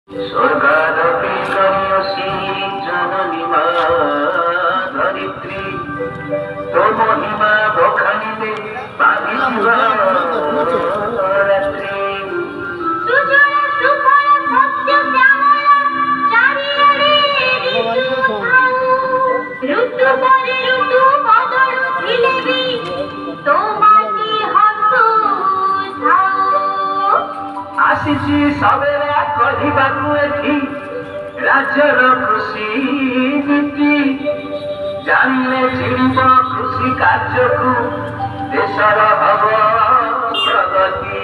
স্বর্গালোকে করিয়সী জননী মা ধরিত্রী, তো মহিমা বখানিতে পাবিব রাত্রি। ଆସିଛି ସବେରା କହିବାକୁ ଏଠି ରାଜ୍ୟର କୃଷି ନୀତି, ଜାଣିଲେ ଚିଣିବ କୃଷି କାର୍ଯ୍ୟକୁ ଦେଶର ହବ ପ୍ରଗତି।